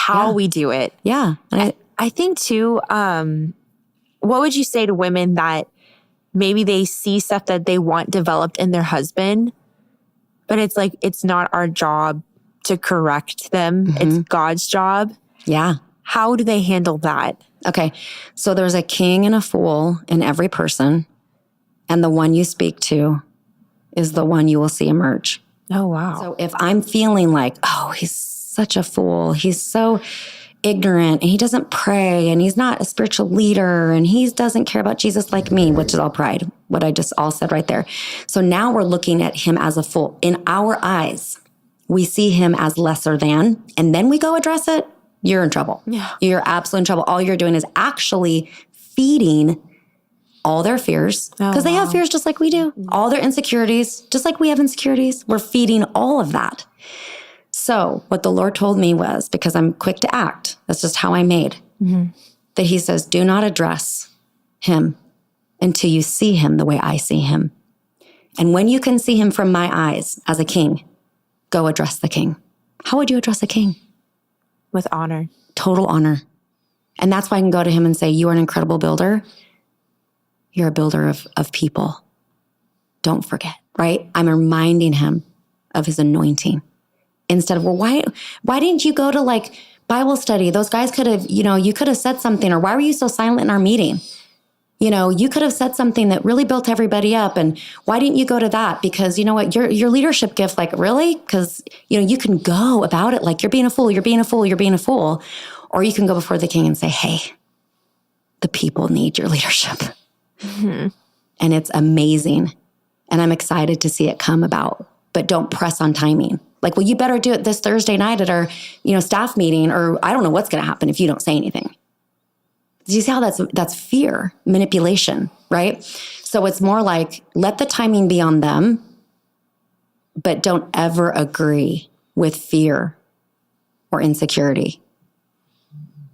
how we do it. Yeah. And I think too, what would you say to women that maybe they see stuff that they want developed in their husband, but it's like, it's not our job to correct them. It's God's job. Yeah. How do they handle that? Okay. So there's a king and a fool in every person. And the one you speak to is the one you will see emerge. Oh, wow. So if I'm feeling like, oh, he's such a fool, he's so ignorant, and he doesn't pray, and he's not a spiritual leader, and he doesn't care about Jesus like me, which is all pride, what I just all said right there. So now we're looking at him as a fool. In our eyes, we see him as lesser than, and then we go address it, you're in trouble. Yeah. You're absolutely in trouble. All you're doing is actually feeding all their fears, because they have fears just like we do. All their insecurities, just like we have insecurities. We're feeding all of that. So what the Lord told me was, because I'm quick to act, that's just how I'm made, that he says, do not address him until you see him the way I see him. And when you can see him from my eyes as a king, go address the king. How would you address a king? With honor. Total honor. And that's why I can go to him and say, you are an incredible builder. You're a builder of people. Don't forget, right? I'm reminding him of his anointing. Instead of, well, why didn't you go to like Bible study? Those guys could have, you could have said something, or why were you so silent in our meeting? You could have said something that really built everybody up. And why didn't you go to that? Because you know what, your leadership gift, like really? Because, you can go about it like you're being a fool, you're being a fool, you're being a fool. Or you can go before the king and say, hey, the people need your leadership. And it's amazing. And I'm excited to see it come about, but don't press on timing. Like, well, you better do it this Thursday night at our, staff meeting, or I don't know what's going to happen if you don't say anything. Do you see how that's fear, manipulation, right? So it's more like, let the timing be on them, but don't ever agree with fear or insecurity.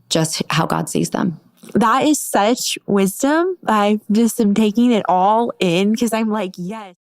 Just how God sees them. That is such wisdom. I just am taking it all in because I'm like, yes.